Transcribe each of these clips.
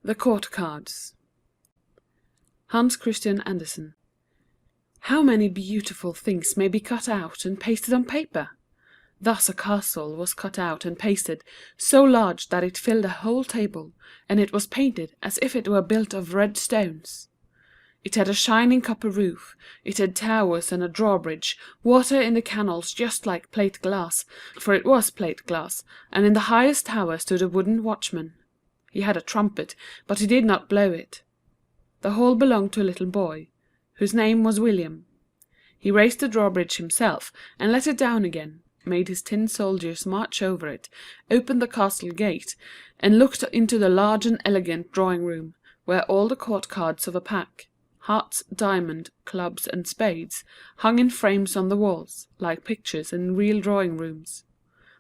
The Court Cards. Hans Christian Andersen. How many beautiful things may be cut out and pasted on paper! Thus a castle was cut out and pasted, so large that it filled a whole table, and it was painted as if it were built of red stones. It had a shining copper roof, it had towers and a drawbridge, water in the canals just like plate glass, for it was plate glass, and in the highest tower stood a wooden watchman. He had a trumpet, but he did not blow it. The hall belonged to a little boy, whose name was William. He raised the drawbridge himself, and let it down again, made his tin soldiers march over it, opened the castle gate, and looked into the large and elegant drawing-room, where all the court cards of a pack, hearts, diamond, clubs, and spades, hung in frames on the walls, like pictures in real drawing-rooms.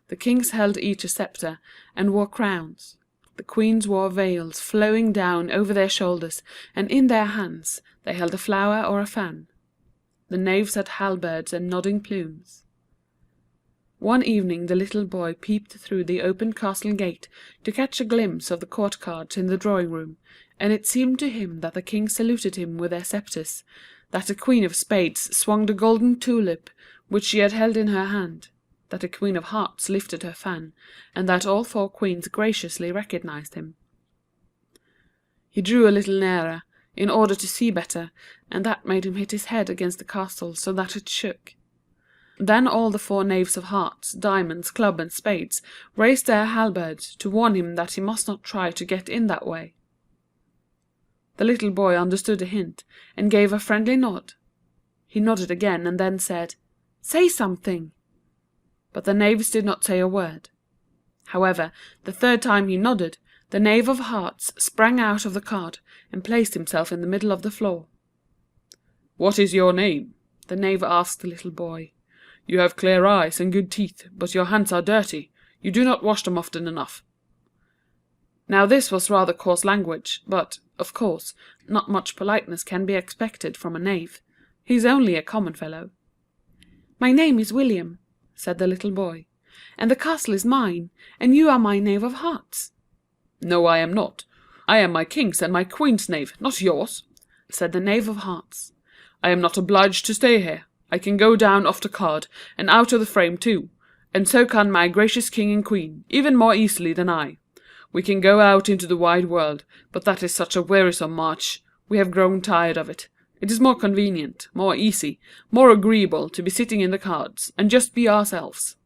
The kings held each a sceptre, and wore crowns. The queens wore veils flowing down over their shoulders, and in their hands they held a flower or a fan. The knaves had halberds and nodding plumes. One evening the little boy peeped through the open castle gate to catch a glimpse of the court cards in the drawing-room, and it seemed to him that the kings saluted him with their sceptres, that the Queen of Spades swung the golden tulip which she had held in her hand, that the Queen of Hearts lifted her fan, and that all four queens graciously recognized him. He drew a little nearer, in order to see better, and that made him hit his head against the castle so that it shook. Then all the four knaves of hearts, diamonds, club, and spades raised their halberds to warn him that he must not try to get in that way. The little boy understood the hint, and gave a friendly nod. He nodded again, and then said, "Say something!" But the knaves did not say a word. However, the third time he nodded, the knave of hearts sprang out of the card, and placed himself in the middle of the floor. "What is your name?" the knave asked the little boy. "You have clear eyes and good teeth, but your hands are dirty. You do not wash them often enough." Now this was rather coarse language, but, of course, not much politeness can be expected from a knave. He is only a common fellow. "My name is William," said the little boy, "and the castle is mine, and you are my knave of hearts." "No, I am not. I am my king's and my queen's knave, not yours," said the knave of hearts. "I am not obliged to stay here. I can go down off the card, and out of the frame too, and so can my gracious king and queen, even more easily than I. We can go out into the wide world, but that is such a wearisome march. We have grown tired of it. It is more convenient, more easy, more agreeable to be sitting in the cards, and just be ourselves."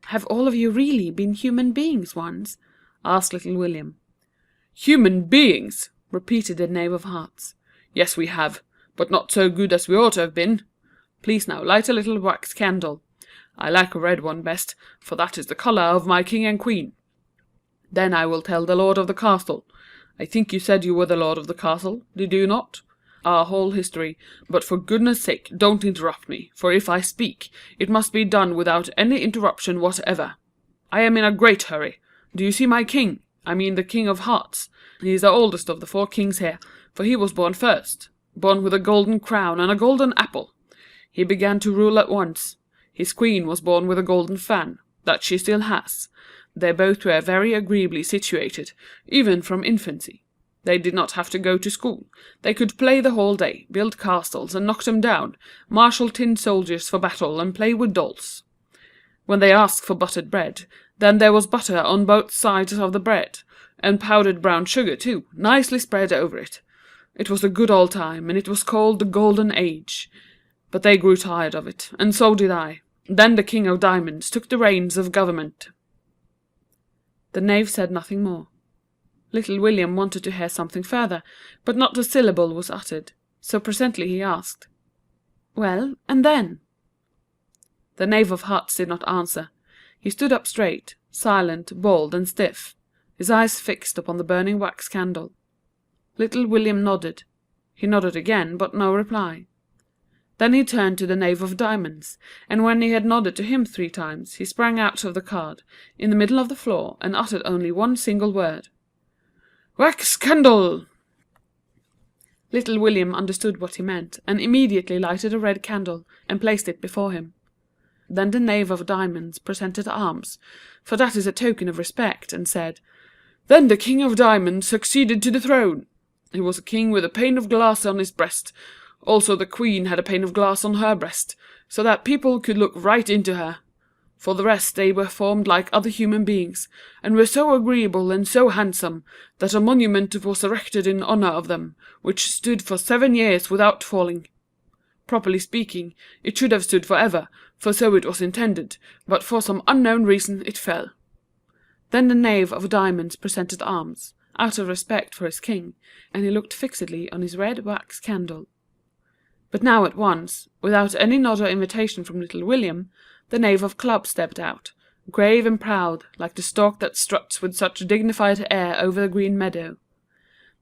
"Have all of you really been human beings once?" asked little William. "Human beings!" repeated the knave of hearts. "Yes, we have, but not so good as we ought to have been. Please now light a little wax candle. I like a red one best, for that is the colour of my king and queen. Then I will tell the lord of the castle. I think you said you were the lord of the castle, did you not? Our whole history, but for goodness' sake don't interrupt me, for if I speak, it must be done without any interruption whatever. I am in a great hurry. Do you see my king? I mean the king of hearts. He is the oldest of the four kings here, for he was born first, born with a golden crown and a golden apple. He began to rule at once. His queen was born with a golden fan, that she still has. They both were very agreeably situated, even from infancy. They did not have to go to school. They could play the whole day, build castles and knock them down, marshal tin soldiers for battle, and play with dolls. When they asked for buttered bread, then there was butter on both sides of the bread, and powdered brown sugar too, nicely spread over it. It was a good old time, and it was called the Golden Age. But they grew tired of it, and so did I. Then the King of Diamonds took the reins of government." The knave said nothing more. Little William wanted to hear something further, but not a syllable was uttered, so presently he asked, "Well, and then?" The knave of hearts did not answer. He stood up straight, silent, bald, and stiff, his eyes fixed upon the burning wax candle. Little William nodded. He nodded again, but no reply. Then he turned to the knave of diamonds, and when he had nodded to him 3 times, he sprang out of the card, in the middle of the floor, and uttered only one single word. "Wax candle!" Little William understood what he meant, and immediately lighted a red candle, and placed it before him. Then the knave of diamonds presented arms, for that is a token of respect, and said, Then the King of Diamonds succeeded to the throne. He was a king with a pane of glass on his breast. Also the Queen had a pane of glass on her breast, so that people could look right into her. For the rest they were formed like other human beings, and were so agreeable and so handsome, that a monument was erected in honour of them, which stood for 7 years without falling. Properly speaking, it should have stood for ever, for so it was intended, but for some unknown reason it fell. Then the Knave of Diamonds presented arms, out of respect for his king, and he looked fixedly on his red wax candle. But now at once, without any nod or invitation from little William, the Knave of Clubs stepped out, grave and proud, like the stork that struts with such a dignified air over the green meadow.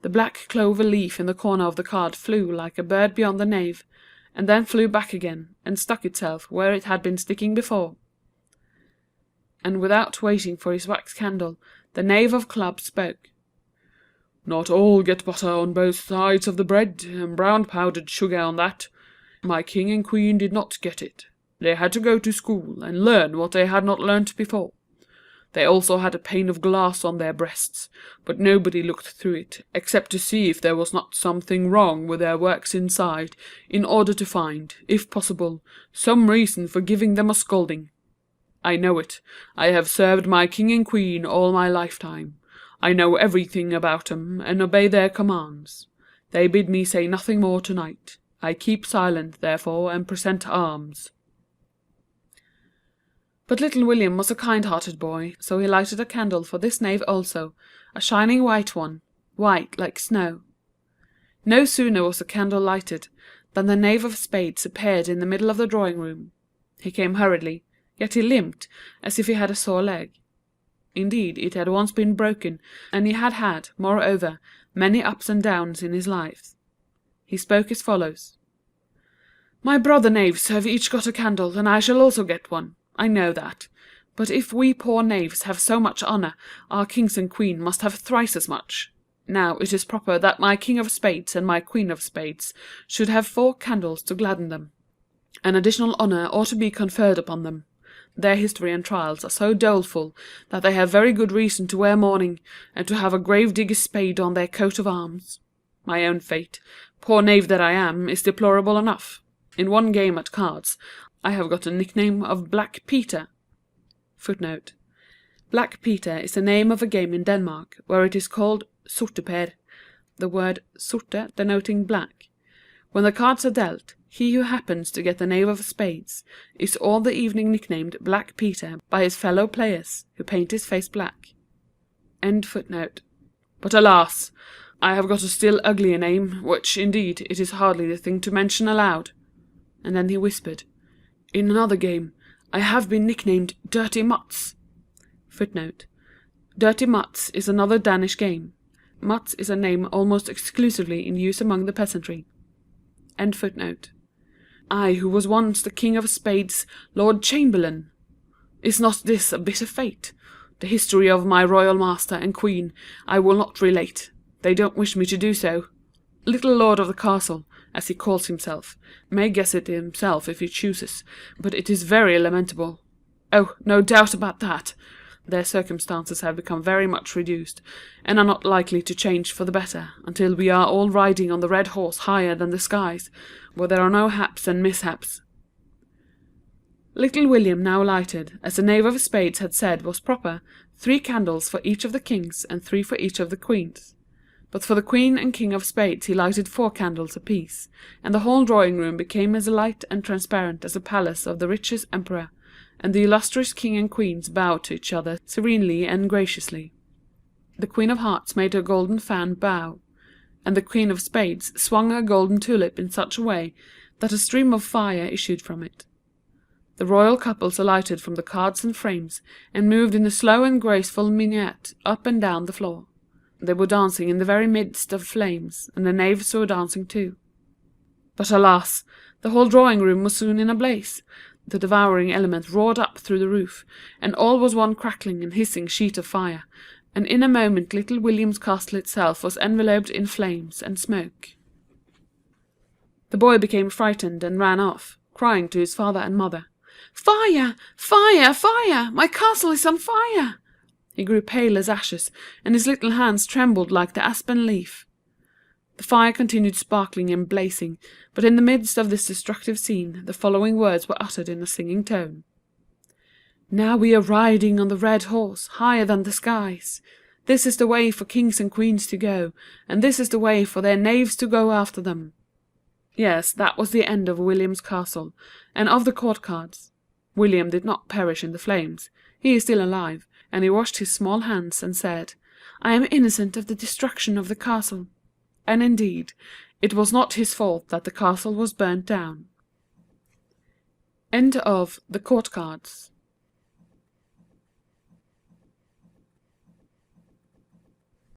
The black clover leaf in the corner of the card flew like a bird beyond the knave, and then flew back again, and stuck itself where it had been sticking before. And without waiting for his wax candle, the Knave of Clubs spoke. "Not all get butter on both sides of the bread, and brown powdered sugar on that. My king and queen did not get it. They had to go to school, and learn what they had not learnt before. They also had a pane of glass on their breasts, but nobody looked through it, except to see if there was not something wrong with their works inside, in order to find, if possible, some reason for giving them a scolding. I know it. I have served my king and queen all my lifetime. I know everything about them, and obey their commands. They bid me say nothing more tonight. I keep silent, therefore, and present arms." But little William was a kind-hearted boy, so he lighted a candle for this knave also, a shining white one, white like snow. No sooner was the candle lighted than the Knave of Spades appeared in the middle of the drawing-room. He came hurriedly, yet he limped as if he had a sore leg. Indeed, it had once been broken, and he had had, moreover, many ups and downs in his life. He spoke as follows. "My brother knaves have each got a candle, and I shall also get one. I know that. But if we poor knaves have so much honour, our kings and queen must have thrice as much. Now it is proper that my King of Spades and my Queen of Spades should have 4 candles to gladden them. An additional honour ought to be conferred upon them. Their history and trials are so doleful that they have very good reason to wear mourning, and to have a grave digger's spade on their coat of arms. My own fate, poor knave that I am, is deplorable enough. In one game at cards I have got a nickname of Black Peter. Footnote. Black Peter is the name of a game in Denmark, where it is called sorteper, the word sorte denoting black. When the cards are dealt, he who happens to get the knave of spades is all the evening nicknamed Black Peter by his fellow players, who paint his face black. End footnote. But alas! I have got a still uglier name, which, indeed, it is hardly the thing to mention aloud. And then he whispered, "In another game I have been nicknamed Dirty Mutts." Footnote. Dirty Mutts is another Danish game. Mutts is a name almost exclusively in use among the peasantry. End footnote. I who was once the King of Spades, Lord Chamberlain! Is not this a bitter fate? The history of my royal master and queen I will not relate. They don't wish me to do so. Little Lord of the Castle, as he calls himself, may guess it himself if he chooses, but it is very lamentable. Oh, no doubt about that! Their circumstances have become very much reduced, and are not likely to change for the better, until we are all riding on the red horse higher than the skies, where there are no haps and mishaps. Little William now lighted, as the Knave of Spades had said was proper, 3 candles for each of the kings and 3 for each of the queens. But for the Queen and King of Spades he lighted 4 candles apiece, and the whole drawing-room became as light and transparent as the palace of the richest emperor, and the illustrious King and Queens bowed to each other serenely and graciously. The Queen of Hearts made her golden fan bow, and the Queen of Spades swung her golden tulip in such a way that a stream of fire issued from it. The royal couples alighted from the cards and frames, and moved in a slow and graceful minuet up and down the floor. They were dancing in the very midst of flames, and the knaves were dancing too. But alas! the whole drawing-room was soon in a blaze. The devouring element roared up through the roof, and all was one crackling and hissing sheet of fire, and in a moment little William's castle itself was enveloped in flames and smoke. The boy became frightened and ran off, crying to his father and mother, "Fire! Fire! Fire! My castle is on fire!" He grew pale as ashes, and his little hands trembled like the aspen leaf. The fire continued sparkling and blazing, but in the midst of this destructive scene the following words were uttered in a singing tone: "Now we are riding on the red horse, higher than the skies. This is the way for kings and queens to go, and this is the way for their knaves to go after them." Yes, that was the end of William's castle, and of the court cards. William did not perish in the flames. He is still alive, and he washed his small hands and said, "I am innocent of the destruction of the castle." And indeed, it was not his fault that the castle was burnt down. End of The Court Cards.